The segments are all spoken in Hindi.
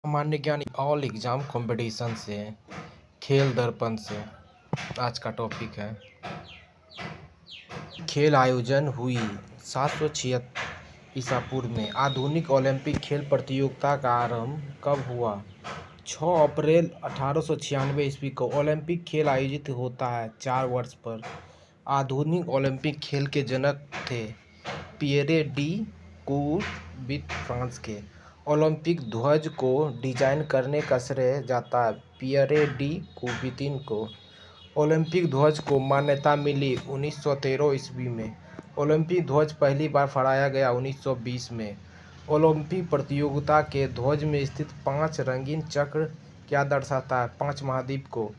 सामान्य ज्ञान ऑल एग्जाम कंपटीशन से खेल दर्पण से आज का टॉपिक है। खेल आयोजन हुई 776 ईसा पूर्व में। आधुनिक ओलंपिक खेल प्रतियोगिता का आरंभ कब हुआ? 6 अप्रैल 1896 ईस्वी को ओलंपिक खेल आयोजित होता है 4 वर्ष पर। आधुनिक ओलंपिक खेल के जनक थे पियरे डी कूबर्ट फ्रांस के। ओलंपिक ध्वज को डिजाइन करने का श्रेय जाता है पियरे डी कूबर्टिन को। ओलंपिक ध्वज को मान्यता मिली 1913 ईस्वी में। ओलंपिक ध्वज पहली बार फहराया गया 1920 में। ओलंपिक प्रतियोगिता के ध्वज में स्थित 5 रंगीन चक्र क्या दर्शाता है? 5 महाद्वीप को।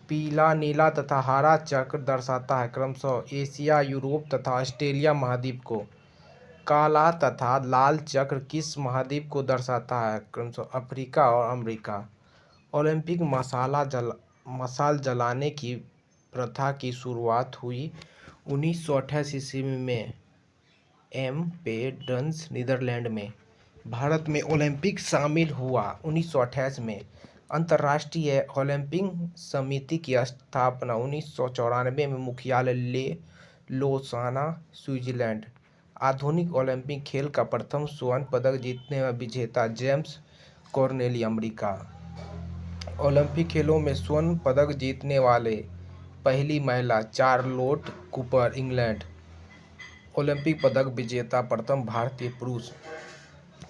पीला, नीला तथा हरा चक्र दर्शाता है क्रमशः एशिया, यूरोप तथा ऑस्ट्रेलिया महाद्वीप को। काला तथा लाल चक्र किस महाद्वीप को दर्शाता है? क्रमशः अफ्रीका और अमेरिका। ओलंपिक मशाल जलाने की प्रथा की शुरुआत हुई 1928 ईस्वी में एम्स्टर्डम, नीदरलैंड में। भारत में ओलंपिक शामिल हुआ 1928 में। अंतर्राष्ट्रीय ओलंपिक समिति की स्थापना 1994 में। मुख्यालय लोसाना, स्विट्जरलैंड। आधुनिक ओलंपिक खेल का प्रथम स्वर्ण पदक जीतने वाला विजेता जेम्स कॉर्नेली, अमेरिका। ओलंपिक खेलों में स्वर्ण पदक जीतने वाले पहली महिला चार्लोट कूपर, इंग्लैंड। ओलंपिक पदक विजेता प्रथम भारतीय पुरुष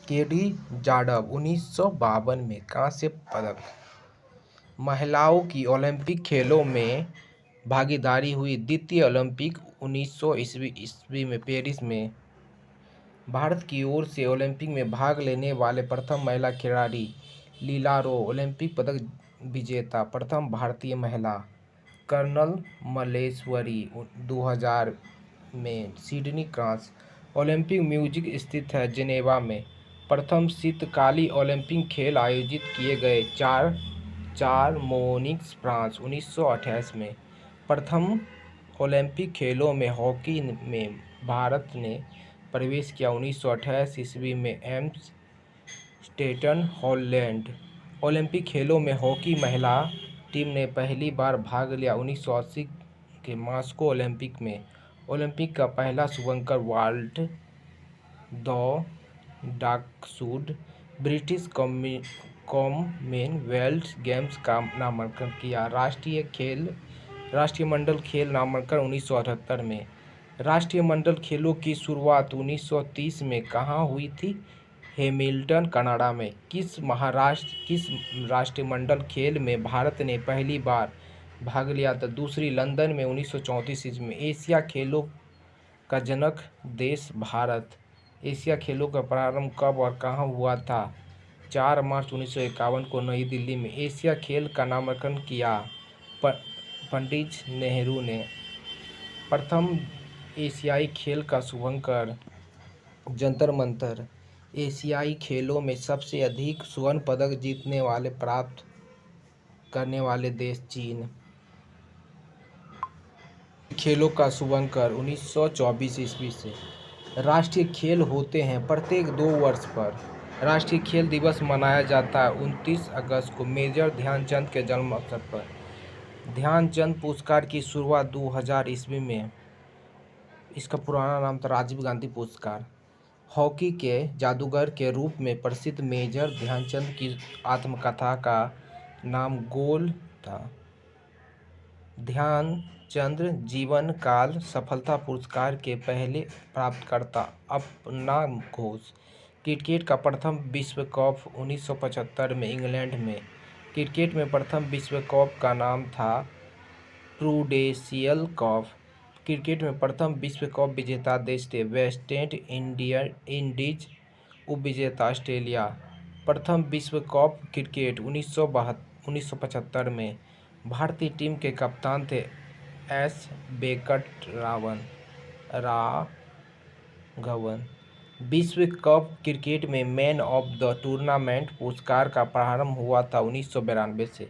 केडी जाधव 1952 में, कांस्य पदक। महिलाओं की ओलंपिक खेलों में भागीदारी हुई द्वितीय ओलंपिक 1900 ईस्वी में पेरिस में। भारत की ओर से ओलंपिक में भाग लेने वाले प्रथम महिला खिलाड़ी लीला रो, ओलंपिक पदक विजेता प्रथम भारतीय महिला। कर्नल मल्लेश्वरी 2000 में, सिडनी, फ्रांस। ओलंपिक म्यूजिक स्थित है जेनेवा में। प्रथम शीतकालीन ओलंपिक खेल आयोजित किए गए चारमोनिक्स, फ्रांस 1928 में। प्रथम ओलंपिक खेलों में हॉकी में भारत ने प्रवेश किया 1928 ईस्वी में एम्स्टर्डम, हॉलैंड। ओलंपिक खेलों में हॉकी महिला टीम ने पहली बार भाग लिया 1980 के मॉस्को ओलंपिक में। ओलंपिक का पहला शुभंकर Waldi the dachshund British Commonwealth games का नामांकन किया। राष्ट्रमंडल खेल नामांकन 1978 में। राष्ट्रमंडल खेलों की शुरुआत 1930 में कहाँ हुई थी? हैमिल्टन, कनाडा में। किस राष्ट्रमंडल खेल में भारत ने पहली बार भाग लिया था? दूसरी, लंदन में 1934 ईस्वी में। एशिया खेलों का जनक देश भारत। एशिया खेलों का प्रारंभ कब और कहाँ हुआ था? 4 मार्च 1951 को नई दिल्ली में। एशिया खेल का नामकरण किया पंडित नेहरू ने। प्रथम एशियाई खेल का शुभंकर जंतर मंतर। एशियाई खेलों में सबसे अधिक स्वर्ण पदक जीतने वाले प्राप्त करने वाले देश चीन। खेलों का शुभंकर 1924 ईस्वी से। राष्ट्रीय खेल होते हैं प्रत्येक 2 वर्ष पर। राष्ट्रीय खेल दिवस मनाया जाता है 29 अगस्त को मेजर ध्यानचंद के जन्म अवसर पर। ध्यानचंद पुरस्कार की शुरुआत 2000 ईस्वी में। इसका पुराना नाम था राजीव गांधी पुरस्कार। हॉकी के जादूगर के रूप में प्रसिद्ध मेजर ध्यानचंद की आत्मकथा का नाम गोल था। ध्यानचंद जीवन काल सफलता पुरस्कार के पहले प्राप्तकर्ता अपना घोष। क्रिकेट का प्रथम विश्व कप 1975 में, इंग्लैंड में। क्रिकेट में प्रथम विश्व कप का नाम था प्रूडेंशियल कप। क्रिकेट में प्रथम विश्व कप विजेता देश थे वेस्ट इंडीज, उपविजेता ऑस्ट्रेलिया। प्रथम विश्व कप क्रिकेट 1975 में। भारतीय टीम के कप्तान थे एस वेंकटराघवन। विश्व कप क्रिकेट में मैन ऑफ द टूर्नामेंट पुरस्कार का प्रारंभ हुआ था 1992 से।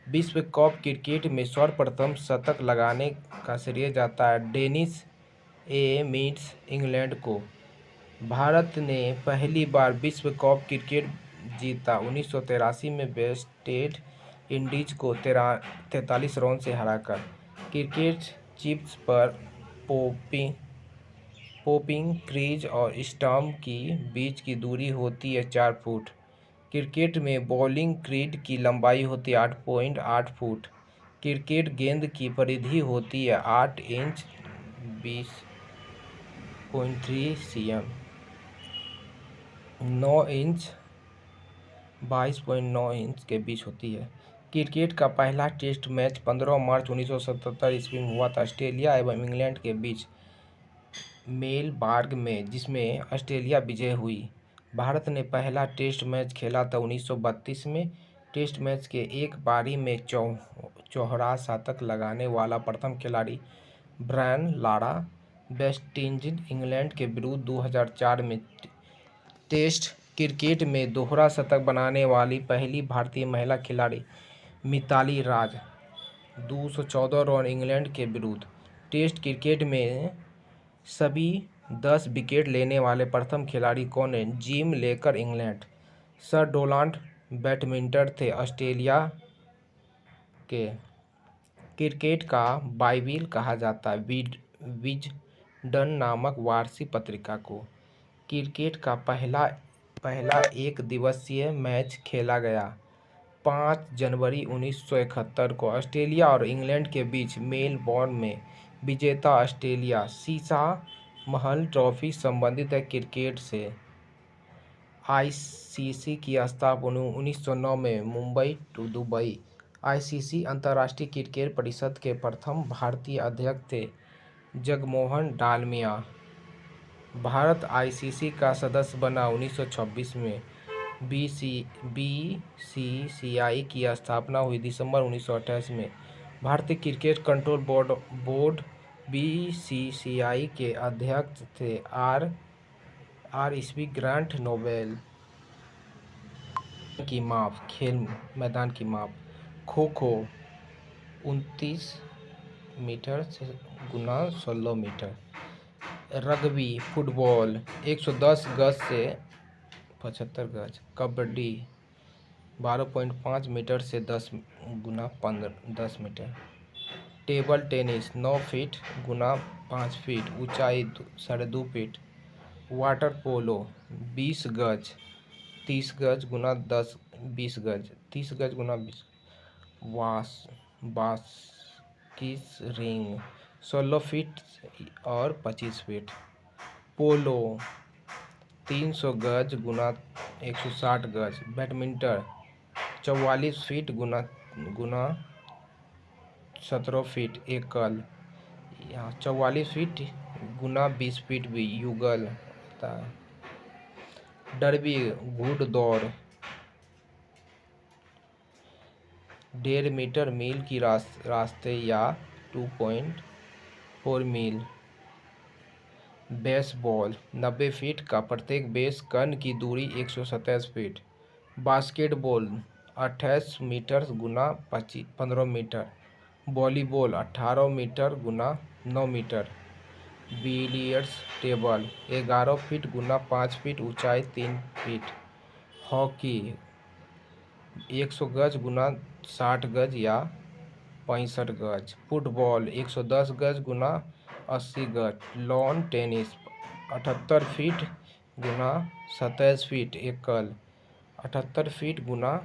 विश्व कप क्रिकेट में सर्वप्रथम शतक लगाने का श्रेय जाता है डेनिस एमिस, इंग्लैंड को। भारत ने पहली बार विश्व कप क्रिकेट जीता। 1983 में वेस्ट इंडीज को 43 रन से हराकर। क्रिकेट चिप्स पर पोपिंग क्रीज और स्टंप की बीच की दूरी होती है 4 फुट। क्रिकेट में बॉलिंग क्रीज की लंबाई होती है 8.8 फुट। क्रिकेट गेंद की परिधि होती है 8 इंच 20.3 cm, 9 इंच 22.9 इंच के बीच होती है। क्रिकेट का पहला टेस्ट मैच 15 मार्च 1977 ईस्वी में हुआ था ऑस्ट्रेलिया एवं इंग्लैंड के बीच मेलबर्न में, जिसमें ऑस्ट्रेलिया विजय हुई। भारत ने पहला टेस्ट मैच खेला था 1932 में। टेस्ट मैच के एक पारी में चौहरा शतक लगाने वाला प्रथम खिलाड़ी Brian Lara. West Indies England के विरुद्ध 2004 में टेस्ट क्रिकेट में दोहरा शतक बनाने वाली पहली भारतीय महिला खिलाड़ी मिताली राज। 214 रन इंग्लैंड के विरुद्ध। टेस्ट क्रिकेट में सभी 10 विकेट लेने वाले प्रथम खिलाड़ी कौन है? जिम लेकर इंग्लैंड। सर डोनाल्ड बैडमिंटन थे ऑस्ट्रेलिया के। क्रिकेट का बाइबिल कहा जाता है विजडन नामक वार्षिक पत्रिका को। क्रिकेट का पहला एक दिवसीय मैच खेला गया 5 जनवरी 1971 को ऑस्ट्रेलिया और इंग्लैंड के बीच मेलबर्न में। विजेता ऑस्ट्रेलिया। शीशा महल ट्रॉफी संबंधित है क्रिकेट से। आईसीसी की स्थापना 1909 में मुंबई टू दुबई। आईसीसी अंतर्राष्ट्रीय क्रिकेट परिषद के प्रथम भारतीय अध्यक्ष थे जगमोहन डालमिया। भारत आईसीसी का सदस्य बना 1926 में। बीसीसीआई की स्थापना हुई दिसंबर 1928 में। भारतीय क्रिकेट कंट्रोल बोर्ड बीसीसीआई के अध्यक्ष थे आर ईस्वी ग्रांट नोबेल। की माप, खेल मैदान की माप। खो खो 29 मीटर गुना 16 मीटर। रग्बी फुटबॉल 110 गज से 75 गज। कबड्डी 12.5 मीटर से 10 गुना 10 मीटर। टेबल टेनिस 9 फीट गुना 5 फीट, ऊंचाई 2.5 फीट। वाटर पोलो 20 गज 30 गज गुना 20 गज 30 गज गुना 20। बास्किस रिंग 16 फीट और 25 फीट। पोलो 300 गज गुना 160 गज। बैडमिंटन 44 फीट गुना 17 फीट एकल। 44 फीट गुना 20 फीट भी युगल होता है। डर्बी घुड़दौड़ 1.5 मीटर मील की रास्ते या 2.4 मील। बेसबॉल 90 फीट का प्रत्येक बेस, गन की दूरी 127 फीट। बास्केटबॉल 28 मीटर गुना 15 मीटर। वॉलीबॉल 18 मीटर गुना 9 मीटर। बिलियर्ड्स टेबल 11 फीट गुना 5 फीट, ऊंचाई 3 फीट। हॉकी 100 गज गुना 60 गज या 65 गज। फुटबॉल 110 गज गुना 80 गज। लॉन टेनिस 78 फीट गुना 27 फीट एकल। 78 फीट गुना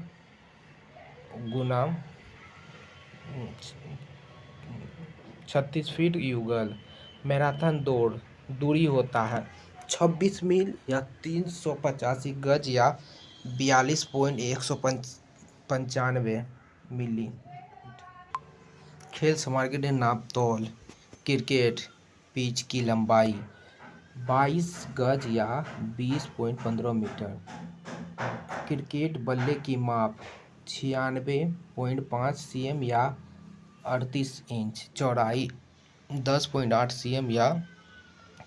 36 फीट युगल। मैराथन दौड़ दूरी होता है 26 मील या 385 गज या 42.195 मिली। खेल सामग्री नाप तौल। क्रिकेट पिच की लंबाई 22 गज या 20.15 मीटर। क्रिकेट बल्ले की माप 96.5 cm या 38 इंच। चौड़ाई 10.8 cm या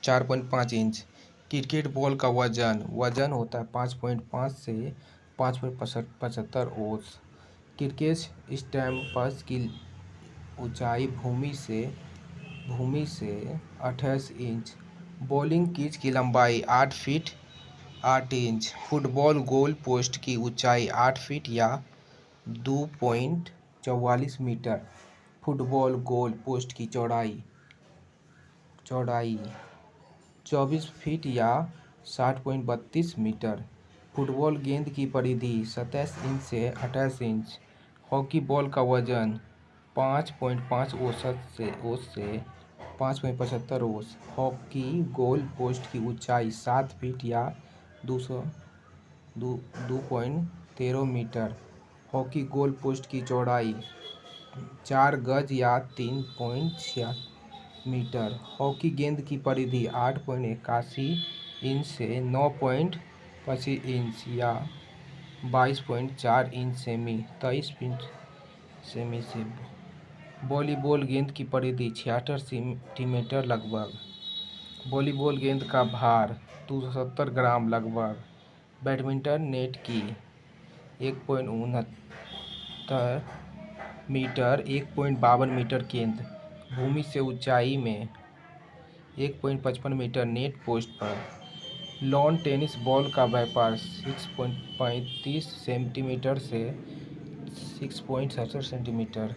4.5 इंच। क्रिकेट बॉल का वजन होता है 5.5 से 5.75 औंस। क्रिकेट स्टैम्प्स की ऊंचाई भूमि से 28 इंच। बॉलिंग क्रीज की लंबाई 8 feet 8 inch. Football goal post की ऊंचाई 8 फीट या 2.44 मीटर। फुटबॉल गोल पोस्ट की चौड़ाई 24 फीट या 60.32 मीटर। फुटबॉल गेंद की परिधि 27 इंच से 28 इंच। हॉकी बॉल का वजन 5.5 औंस से 5.75 औंस। हॉकी गोल पोस्ट की ऊंचाई 7 फीट या 2.13 मीटर। हॉकी गोल पोस्ट की चौड़ाई 4 गज या 3.6 मीटर। हॉकी गेंद की परिधि 8.81 इंच से 9.25 इंच या 22.4 इंच सेमी 23 इंच सेमी से। वॉलीबॉल गेंद की परिधि 76 सेंटीमीटर लगभग। वॉलीबॉल गेंद का भार 270 ग्राम लगभग। बैडमिंटन नेट की 1.69 मीटर 1.52 मीटर केंद्र। भूमि से ऊंचाई में 1.55 मीटर नेट पोस्ट पर। लॉन टेनिस बॉल का व्यापार 6.35 सेंटीमीटर से 6.67 सेंटीमीटर।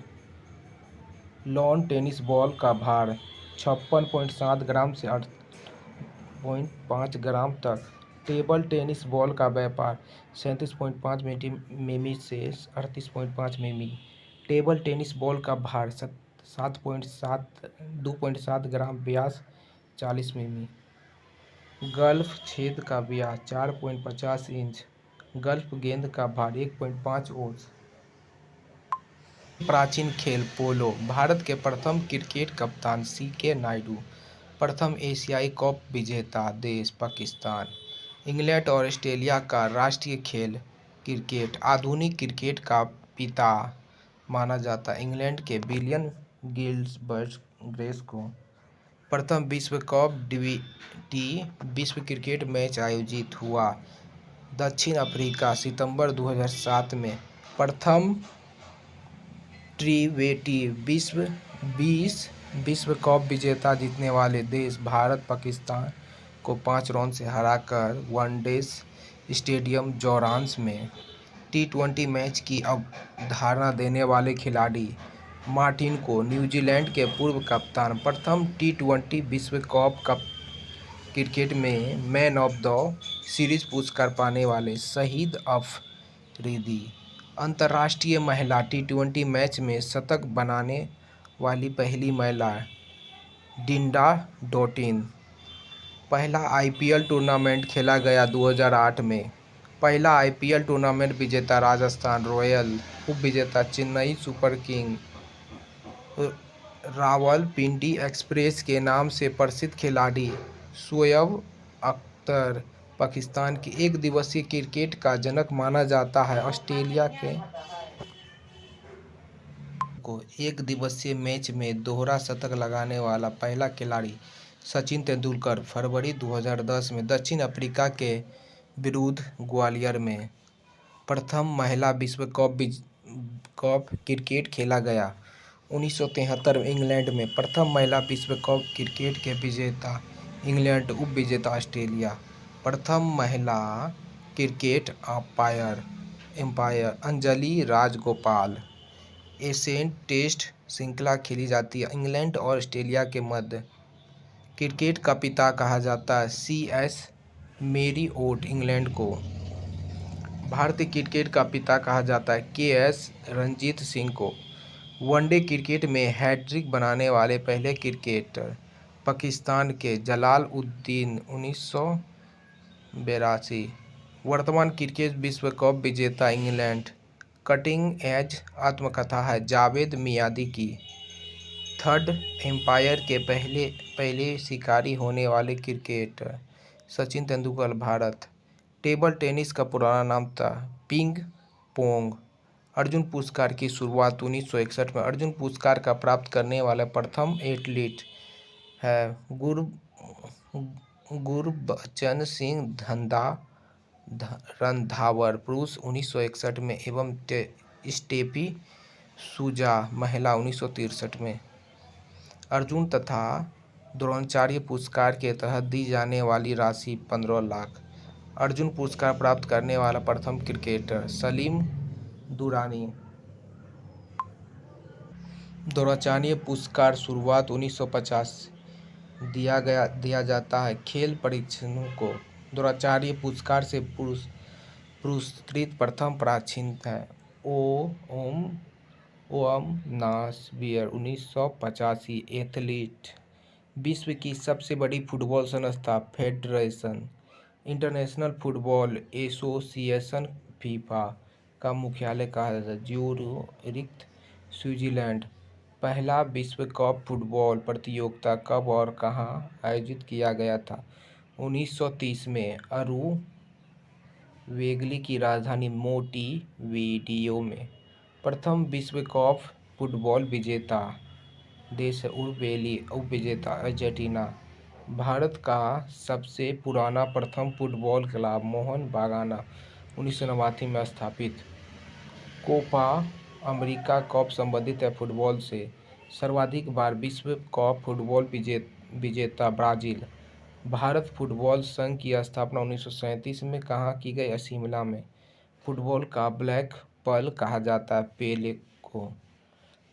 लॉन टेनिस बॉल का भार 56.7 ग्राम से 8.5 ग्राम तक। टेबल टेनिस बॉल का व्यापार 37.5 मिमी से 38.5 मिमी। टेबल टेनिस बॉल का भार 2.7 ग्राम व्यास 40 मिमी। गल्फ छेद का व्यास 4.50 इंच। गल्फ गेंद का भार 1.5 औंस। प्राचीन खेल पोलो। भारत के प्रथम क्रिकेट कप्तान CK नायडू। प्रथम एशियाई कप विजेता देश पाकिस्तान। इंग्लैंड और ऑस्ट्रेलिया का राष्ट्रीय खेल क्रिकेट। आधुनिक क्रिकेट का पिता माना जाता इंग्लैंड के विलियम गिल्सबर्ग को। प्रथम विश्व कप टी विश्व क्रिकेट मैच आयोजित हुआ दक्षिण अफ्रीका सितंबर 2007 में। प्रथम विश्व कप विजेता जीतने वाले देश भारत पाकिस्तान को 5 रन से हराकर वनडे स्टेडियम जोरांस में T20 मैच की अवधारणा देने वाले खिलाड़ी मार्टिन को न्यूजीलैंड के पूर्व कप्तान। प्रथम T20 विश्व कप क्रिकेट में मैन ऑफ द सीरीज पुरस्कार पाने वाले शहीद अफरीदी। अंतर्राष्ट्रीय महिला T20 मैच में शतक बनाने वाली पहली महिला डिंडा डोटिन। पहला IPL टूर्नामेंट खेला गया 2008 में। पहला IPL टूर्नामेंट विजेता राजस्थान रॉयल। उपविजेता Chennai super king. Rawalpindi express के नाम से प्रसिद्ध खिलाड़ी शोएब अख्तर पाकिस्तान के एक दिवसीय क्रिकेट का जनक माना जाता है। ऑस्ट्रेलिया के को एक दिवसीय मैच में दोहरा शतक लगाने वाला पहला खिलाड़ी सचिन तेंदुलकर फरवरी 2010 में दक्षिण अफ्रीका के विरुद्ध ग्वालियर में। प्रथम महिला विश्व कप क्रिकेट खेला गया 1973 में इंग्लैंड में। प्रथम महिला विश्व कप क्रिकेट के विजेता इंग्लैंड। उप विजेता ऑस्ट्रेलिया। प्रथम महिला cricket umpire Anjali Rajgopal. Asian test श्रृंखला खेली जाती है इंग्लैंड और ऑस्ट्रेलिया के मध्य। क्रिकेट का पिता कहा जाता है CS मैरिओट इंग्लैंड को। भारतीय क्रिकेट का पिता कहा जाता है KS रणजीत सिंह को। वनडे क्रिकेट में हैट्रिक बनाने वाले पहले क्रिकेटर पाकिस्तान के जलालुद्दीन 1982। वर्तमान क्रिकेट विश्व कप विजेता इंग्लैंड। कटिंग एज आत्मकथा है जावेद मियादी की। थर्ड एम्पायर के पहले शिकारी होने वाले cricketer Sachin Tendulkar Bharat. Table tennis का पुराना नाम था पिंग पोंग। अर्जुन पुरस्कार की शुरुआत 1961 में। अर्जुन पुरस्कार का प्राप्त करने वाला प्रथम एथलीट है गुरबचन सिंह रणधावर पुरुष 1961 में एवं स्टेफी सूजा महिला 1963 में। अर्जुन तथा द्रोणाचार्य पुरस्कार के तहत दी जाने वाली राशि 15 लाख। अर्जुन पुरस्कार प्राप्त करने वाला प्रथम क्रिकेटर सलीम दुरानी। द्रोणाचार्य पुरस्कार शुरुआत 1950 दिया जाता है। खेल परीक्षणों को द्रोणाचार्य पुरस्कार से पुरस्कृत प्रथम प्राचीन है। ओम नासबियर 1985 एथलीट। विश्व की सबसे बड़ी फुटबॉल संस्था federation international football association FIFA का मुख्यालय कहाँ है? Zurich, Switzerland. पहला विश्व कप फुटबॉल प्रतियोगिता कब और कहाँ आयोजित किया गया था? 1930 में उरुग्वे की राजधानी मोंटेवीडियो में। प्रथम विश्व कप फुटबॉल विजेता देश है उरुग्वे, उपविजेता अर्जेंटीना। भारत का सबसे पुराना प्रथम फुटबॉल क्लब मोहन बागान 1989 में स्थापित। कोपा अमेरिका कप संबंधित है फुटबॉल से। सर्वाधिक बार विश्व कप फुटबॉल विजेता ब्राजील। भारत फुटबॉल संघ की स्थापना 1937 में कहाँ की गई? शिमला में। फुटबॉल का ब्लैक पर्ल कहा जाता है पेले को।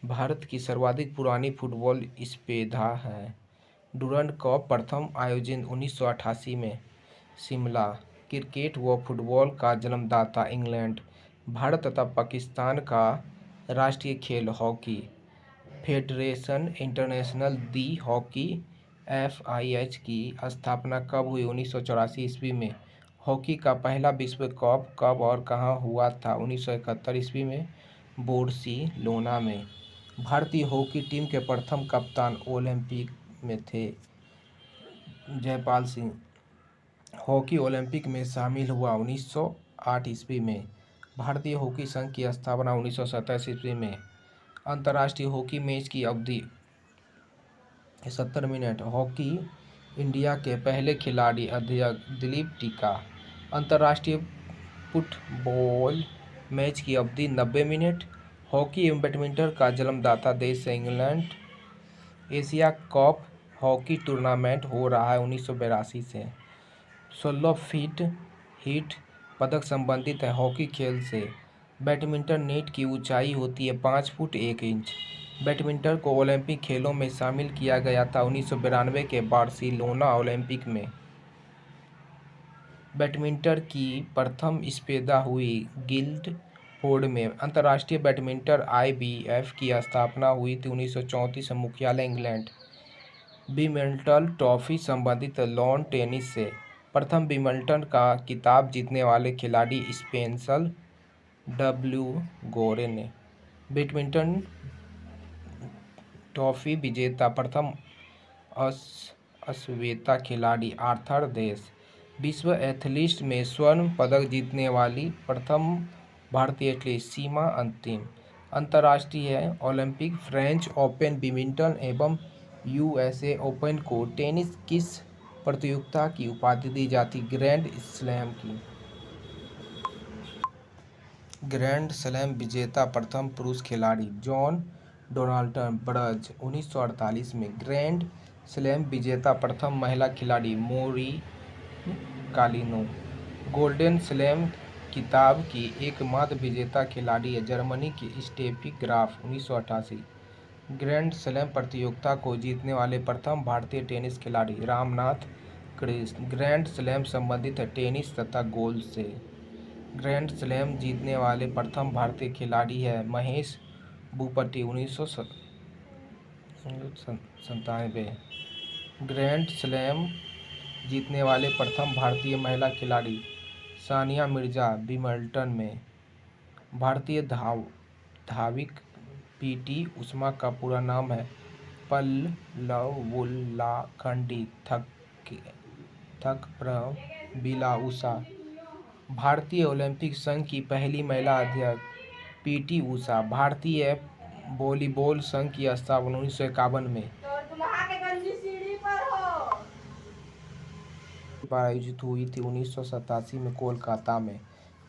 भारत की सर्वाधिक पुरानी फुटबॉल स्पर्धा है डुरंड कप प्रथम आयोजन 1988 में शिमला। क्रिकेट व फुटबॉल का जन्मदाता इंग्लैंड। भारत तथा पाकिस्तान का राष्ट्रीय खेल हॉकी। फेडरेशन इंटरनेशनल दी हॉकी FIH की स्थापना कब हुई? 1984 ईस्वी में। हॉकी का पहला विश्व कप कब और कहाँ हुआ था? 1971 ईस्वी में बार्सिलोना में। भारतीय हॉकी टीम के प्रथम कप्तान ओलंपिक में थे जयपाल सिंह। हॉकी ओलंपिक में शामिल हुआ 1908 ईस्वी में। भारतीय हॉकी संघ की स्थापना 1927 ईस्वी में। अंतर्राष्ट्रीय हॉकी मैच की अवधि 70 मिनट। हॉकी इंडिया के पहले खिलाड़ी अध्यक्ष दिलीप टीका। अंतर्राष्ट्रीय फुटबॉल मैच की अवधि 90 मिनट। हॉकी एवं बैडमिंटन का जन्मदाता देश है England. Asia cup hockey tournament हो रहा है 1982 से। 16 फीट हीट पदक संबंधित है हॉकी खेल से। बैडमिंटन नेट की ऊंचाई होती है 5 फुट 1 इंच। बैडमिंटन को ओलंपिक खेलों में शामिल किया गया था 1992 के बार्सिलोना ओलंपिक में। बैडमिंटन की प्रथम स्पर्धा हुई गिल्डफोर्ड में। अंतर्राष्ट्रीय बैडमिंटन IBF की स्थापना हुई थी 1934 में, मुख्यालय इंग्लैंड। विंबलडन ट्रॉफी संबंधित लॉन टेनिस से। प्रथम विंबलडन का खिताब जीतने वाले खिलाड़ी स्पेंसर गोरे ने। बैडमिंटन ट्रॉफी विजेता प्रथम अश्वेता खिलाड़ी आर्थर देश। विश्व एथलीट्स में स्वर्ण पदक जीतने वाली प्रथम भारतीय एथलीट सीमा अंतिम। अंतर्राष्ट्रीय ओलंपिक फ्रेंच ओपन बैडमिंटन एवं USA ओपन को टेनिस किस प्रतियोगिता की उपाधि दी जाती? ग्रैंड स्लैम की। ग्रैंड स्लैम विजेता प्रथम पुरुष खिलाड़ी जॉन डोनाल्डन ब्रज 1948 में। ग्रैंड स्लैम विजेता प्रथम महिला खिलाड़ी मोरिन कालिनो। गोल्डन स्लैम खिताब की एकमात्र विजेता खिलाड़ी है जर्मनी की स्टेफी ग्राफ 1988। ग्रैंड स्लैम प्रतियोगिता को जीतने वाले प्रथम भारतीय टेनिस खिलाड़ी रामनाथ कृष्ण। ग्रैंड स्लैम संबंधित है टेनिस तथा गोल्फ से। ग्रैंड स्लैम जीतने वाले प्रथम भारतीय खिलाड़ी है महेश भूपति 1997। ग्रैंड स्लैम जीतने वाले प्रथम भारतीय महिला खिलाड़ी सानिया मिर्जा विंबलडन में। भारतीय धावक PT उषा का पूरा नाम है पल्लवुल्लाखंडी थकप्रमिला उषा। भारतीय ओलंपिक संघ की पहली महिला अध्यक्ष PT उषा। भारतीय वॉलीबॉल संघ की स्थापना 1951 में आयोजित हुई थी 1987 में कोलकाता में।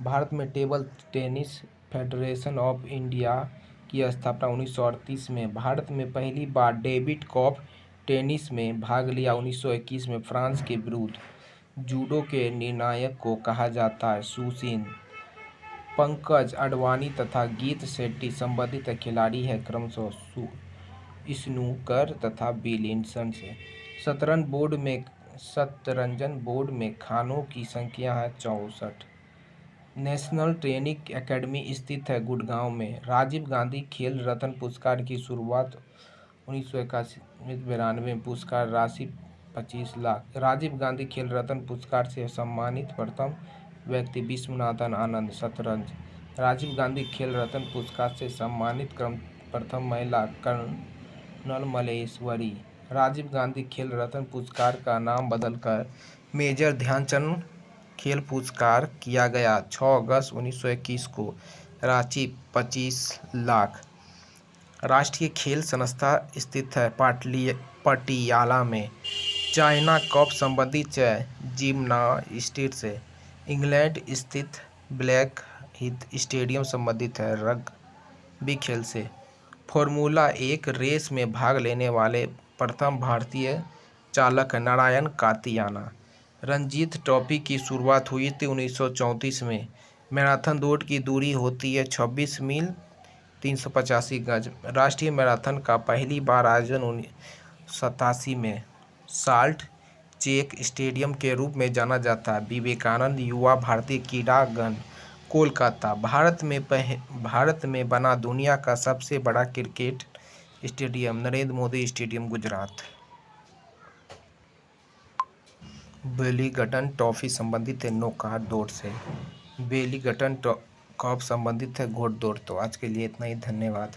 भारत में table tennis federation of India की स्थापना 1938 में। भारत में पहली बार डेविड कप टेनिस में भाग लिया 1921 में फ्रांस के विरुद्ध। जूडो के निर्णायक को कहा जाता है सुशीन। पंकज अडवाणी तथा गीत शेट्टी संबंधित खिलाड़ी है क्रमशः स्नूकर तथा विलियमसन से। शतरंजन बोर्ड में खानों की संख्या है 64। नेशनल ट्रेनिंग एकेडमी स्थित है गुड़गांव में। राजीव गांधी खेल रत्न पुरस्कार की शुरुआत 1991 में। पुरस्कार राशि 25 लाख। राजीव गांधी खेल रत्न पुरस्कार से सम्मानित प्रथम व्यक्ति विश्वनाथन आनंद शतरंज। राजीव गांधी खेल रत्न पुरस्कार से सम्मानित प्रथम महिला कर्नल मल्लेश्वरी। राजीव गांधी खेल रत्न पुरस्कार का नाम बदलकर मेजर ध्यानचंद खेल पुरस्कार किया गया 6 अगस्त 1921 को। रांची 25 लाख। राष्ट्रीय खेल संस्था स्थित है पटियाला में। चाइना कप संबंधित है जिम्नास्टिक्स से। इंग्लैंड स्थित ब्लैक हीथ स्टेडियम संबंधित है रग्बी खेल से। फॉर्मूला 1 रेस में भाग लेने वाले प्रथम भारतीय चालक नारायण कातियाना। रणजीत ट्रॉफी की शुरुआत हुई थी 1934 में। मैराथन दौड़ की दूरी होती है 26 मील 385 गज। राष्ट्रीय मैराथन का पहली बार आयोजन 1987 में साल्ट चेक स्टेडियम के रूप में जाना जाता है। विवेकानंद युवा भारतीय क्रीड़ांगन कोलकाता। भारत में बना दुनिया का सबसे बड़ा cricket stadium Narendra Modi stadium Gujarat. Wellington trophy संबंधित है नौका दौड़ से। वेलिंगटन कप संबंधित है घोड़दौड़। तो आज के लिए इतना ही, धन्यवाद।